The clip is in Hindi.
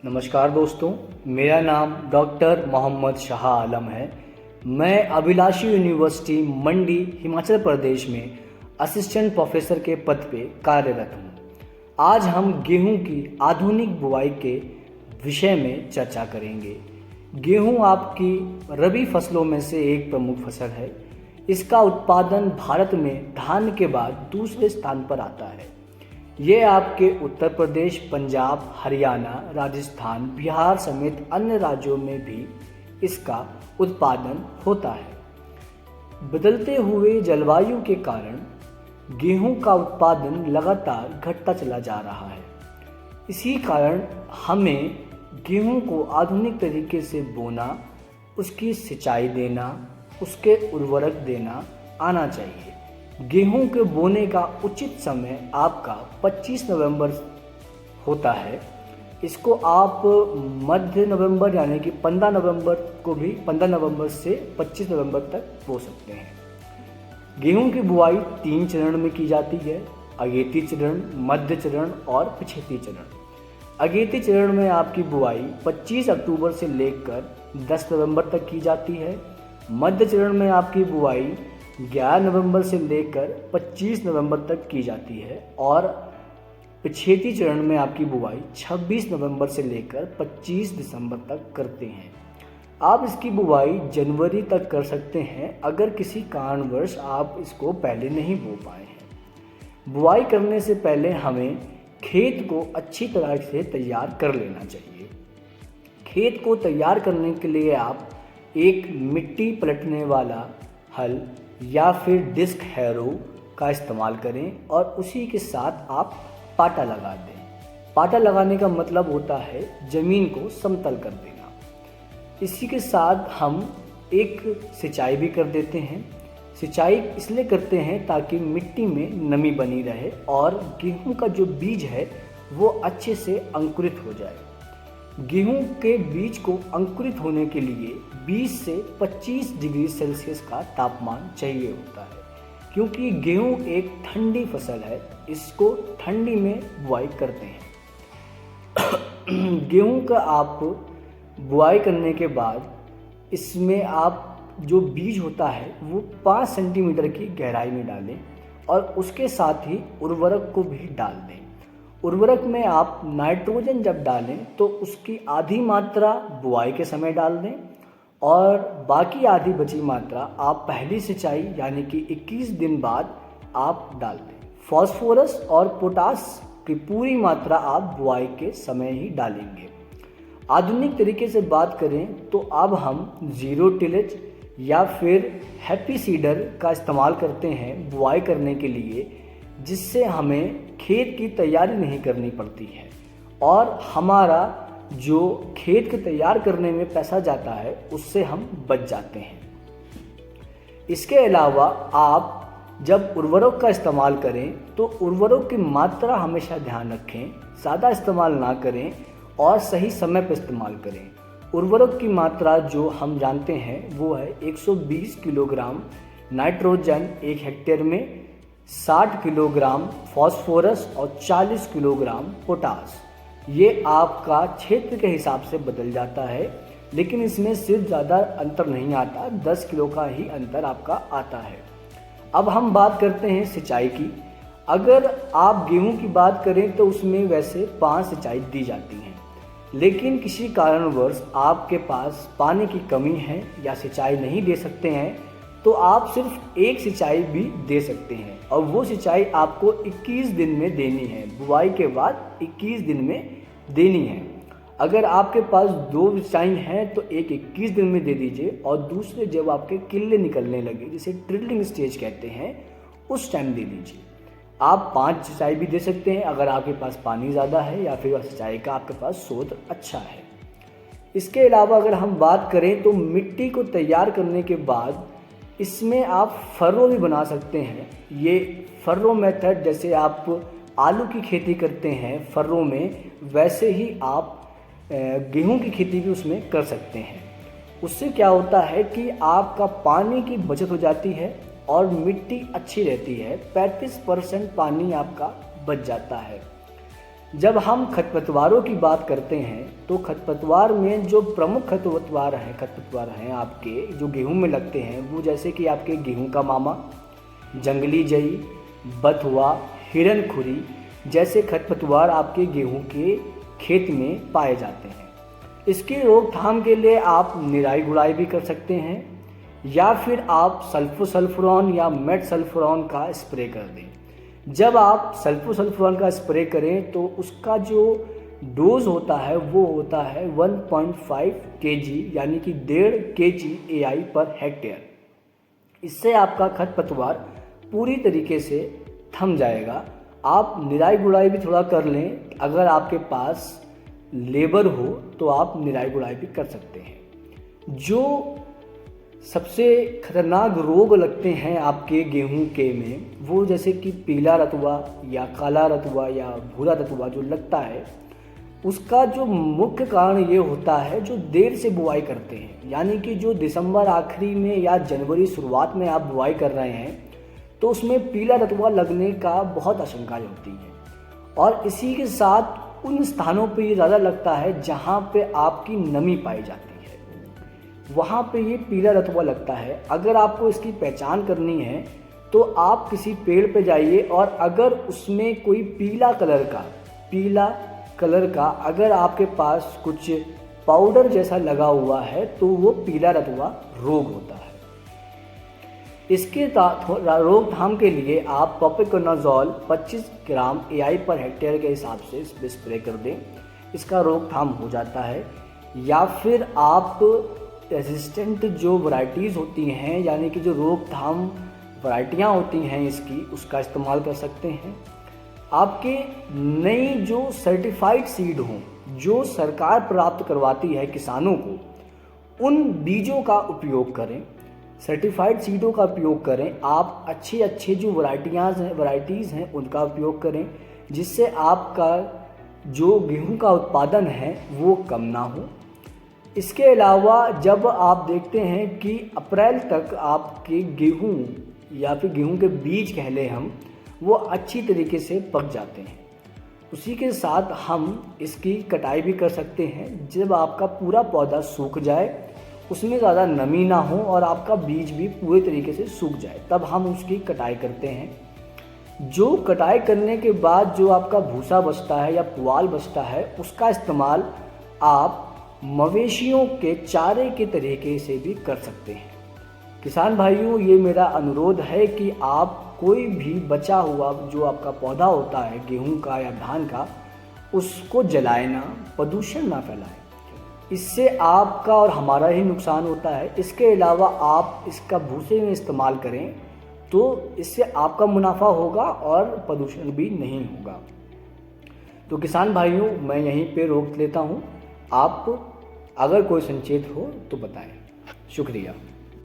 नमस्कार दोस्तों, मेरा नाम डॉक्टर मोहम्मद शाह आलम है। मैं अभिलाषी यूनिवर्सिटी मंडी हिमाचल प्रदेश में असिस्टेंट प्रोफेसर के पद पे कार्यरत हूँ। आज हम गेहूं की आधुनिक बुवाई के विषय में चर्चा करेंगे। गेहूं आपकी रबी फसलों में से एक प्रमुख फसल है। इसका उत्पादन भारत में धान के बाद दूसरे स्थान पर आता है। ये आपके उत्तर प्रदेश, पंजाब, हरियाणा, राजस्थान, बिहार समेत अन्य राज्यों में भी इसका उत्पादन होता है। बदलते हुए जलवायु के कारण गेहूं का उत्पादन लगातार घटता चला जा रहा है। इसी कारण हमें गेहूं को आधुनिक तरीके से बोना, उसकी सिंचाई देना, उसके उर्वरक देना आना चाहिए। गेहूं के बोने का उचित समय आपका 25 नवंबर होता है। इसको आप मध्य नवंबर यानी कि 15 नवंबर को भी 15 नवंबर से 25 नवंबर तक बो सकते हैं। गेहूं की बुआई 3 चरण में की जाती है: अगेती चरण, मध्य चरण और पिछेती चरण। अगेती चरण में आपकी बुआई 25 अक्टूबर से लेकर 10 नवंबर तक की जाती है। मध्य चरण में आपकी बुआई 11 नवंबर से लेकर 25 नवंबर तक की जाती है और पिछेती चरण में आपकी बुआई 26 नवंबर से लेकर 25 दिसंबर तक करते हैं। आप इसकी बुआई जनवरी तक कर सकते हैं अगर किसी कारणवश आप इसको पहले नहीं बो पाए हैं। बुआई करने से पहले हमें खेत को अच्छी तरह से तैयार कर लेना चाहिए। खेत को तैयार करने के लिए आप एक मिट्टी पलटने वाला हल या फिर डिस्क हैरो का इस्तेमाल करें और उसी के साथ आप पाटा लगा दें। पाटा लगाने का मतलब होता है ज़मीन को समतल कर देना। इसी के साथ हम एक सिंचाई भी कर देते हैं। सिंचाई इसलिए करते हैं ताकि मिट्टी में नमी बनी रहे और गेहूं का जो बीज है वो अच्छे से अंकुरित हो जाए। गेहूं के बीज को अंकुरित होने के लिए 20 से 25 डिग्री सेल्सियस का तापमान चाहिए होता है, क्योंकि गेहूं एक ठंडी फसल है। इसको ठंडी में बुआई करते हैं। गेहूं का आप बुआई करने के बाद इसमें आप जो बीज होता है वो 5 सेंटीमीटर की गहराई में डालें और उसके साथ ही उर्वरक को भी डाल दें। उर्वरक में आप नाइट्रोजन जब डालें तो उसकी आधी मात्रा बुआई के समय डाल दें और बाकी आधी बची मात्रा आप पहली सिंचाई यानी कि 21 दिन बाद आप डाल दें। फास्फोरस और पोटास की पूरी मात्रा आप बुआई के समय ही डालेंगे। आधुनिक तरीके से बात करें तो अब हम जीरो टिलेज या फिर हैप्पी सीडर का इस्तेमाल करते हैं बुआई करने के लिए, जिससे हमें खेत की तैयारी नहीं करनी पड़ती है और हमारा जो खेत के तैयार करने में पैसा जाता है उससे हम बच जाते हैं। इसके अलावा आप जब उर्वरक का इस्तेमाल करें तो उर्वरक की मात्रा हमेशा ध्यान रखें, ज़्यादा इस्तेमाल ना करें और सही समय पर इस्तेमाल करें। उर्वरक की मात्रा जो हम जानते हैं वो है 120 किलोग्राम नाइट्रोजन 1 हेक्टेयर में, 60 किलोग्राम फास्फोरस और 40 किलोग्राम पोटास। ये आपका क्षेत्र के हिसाब से बदल जाता है, लेकिन इसमें सिर्फ ज़्यादा अंतर नहीं आता, 10 किलो का ही अंतर आपका आता है। अब हम बात करते हैं सिंचाई की। अगर आप गेहूं की बात करें तो उसमें वैसे 5 सिंचाई दी जाती हैं, लेकिन किसी कारणवश आपके पास पानी की कमी है या सिंचाई नहीं दे सकते हैं तो आप सिर्फ एक सिंचाई भी दे सकते हैं और वो सिंचाई आपको 21 दिन में देनी है। बुआई के बाद 21 दिन में देनी है। अगर आपके पास 2 सिंचाई हैं तो एक 21 दिन में दे दीजिए और दूसरे जब आपके किल्ले निकलने लगे, जिसे ट्रिल्लिंग स्टेज कहते हैं, उस टाइम दे दीजिए। आप 5 सिंचाई भी दे सकते हैं अगर आपके पास पानी ज़्यादा है या फिर सिंचाई का आपके पास स्रोत अच्छा है। इसके अलावा अगर हम बात करें तो मिट्टी को तैयार करने के बाद इसमें आप फर्रो भी बना सकते हैं। ये फर्रो मेथड, जैसे आप आलू की खेती करते हैं फर्रो में, वैसे ही आप गेहूं की खेती भी उसमें कर सकते हैं। उससे क्या होता है कि आपका पानी की बचत हो जाती है और मिट्टी अच्छी रहती है। 35% पानी आपका बच जाता है। जब हम खरपतवारों की बात करते हैं तो खरपतवार में जो प्रमुख खरपतवार हैं आपके जो गेहूं में लगते हैं, वो जैसे कि आपके गेहूं का मामा, जंगली जई, बथुआ, हिरनखुरी जैसे खरपतवार आपके गेहूं के खेत में पाए जाते हैं। इसकी रोकथाम के लिए आप निराई गुड़ाई भी कर सकते हैं या फिर आप सल्फोसल्फुरॉन या मेटसल्फुरॉन का स्प्रे कर दें। जब आप सल्फोसल्फुरॉन का स्प्रे करें तो उसका जो डोज होता है वो होता है 1.5 kg यानी कि 1.5 kg AI पर हेक्टेयर। इससे आपका खरपतवार पूरी तरीके से थम जाएगा। आप निराई गुड़ाई भी थोड़ा कर लें, अगर आपके पास लेबर हो तो आप निराई गुड़ाई भी कर सकते हैं। जो सबसे खतरनाक रोग लगते हैं आपके गेहूं के में, वो जैसे कि पीला रतुआ या काला रतुआ या भूरा रतुआ जो लगता है, उसका जो मुख्य कारण ये होता है जो देर से बुआई करते हैं, यानी कि जो दिसंबर आखिरी में या जनवरी शुरुआत में आप बुआई कर रहे हैं तो उसमें पीला रतुआ लगने का बहुत आशंका होती है। और इसी के साथ उन स्थानों पे ये ज़्यादा लगता है जहाँ पे आपकी नमी पाई जाती है, वहाँ पे ये पीला रतुआ लगता है। अगर आपको इसकी पहचान करनी है तो आप किसी पेड़ पे जाइए और अगर उसमें कोई पीला कलर का अगर आपके पास कुछ पाउडर जैसा लगा हुआ है तो वो पीला रतुआ रोग होता है। इसके रोकथाम के लिए आप प्रोपिकोनाजोल 25 ग्राम AI पर हेक्टेयर के हिसाब से इस पर स्प्रे कर दें, इसका रोकथाम हो जाता है। या फिर आप रेजिस्टेंट जो वैरायटीज़ होती हैं, यानी कि जो रोकथाम वैरायटियाँ होती हैं इसकी, उसका इस्तेमाल कर सकते हैं। आपके नई जो सर्टिफाइड सीड हों जो सरकार प्राप्त करवाती है किसानों को, उन बीजों का उपयोग करें, सर्टिफाइड सीडों का उपयोग करें। आप अच्छे जो वैरायटीज़ हैं उनका उपयोग करें, जिससे आपका जो गेहूं का उत्पादन है वो कम ना हो। इसके अलावा जब आप देखते हैं कि अप्रैल तक आपके गेहूं या फिर गेहूं के बीज कह लें हम, वो अच्छी तरीके से पक जाते हैं, उसी के साथ हम इसकी कटाई भी कर सकते हैं। जब आपका पूरा पौधा सूख जाए, उसमें ज़्यादा नमी ना हो और आपका बीज भी पूरे तरीके से सूख जाए, तब हम उसकी कटाई करते हैं। जो कटाई करने के बाद जो आपका भूसा बचता है या पुआल बचता है, उसका इस्तेमाल आप मवेशियों के चारे के तरीके से भी कर सकते हैं। किसान भाइयों, ये मेरा अनुरोध है कि आप कोई भी बचा हुआ जो आपका पौधा होता है गेहूं का या धान का, उसको जलाए ना, प्रदूषण ना फैलाएं। इससे आपका और हमारा ही नुकसान होता है। इसके अलावा आप इसका भूसे में इस्तेमाल करें तो इससे आपका मुनाफा होगा और प्रदूषण भी नहीं होगा। तो किसान भाइयों, मैं यहीं पे रोक लेता हूँ। आप अगर कोई संचेत हो तो बताएं। शुक्रिया।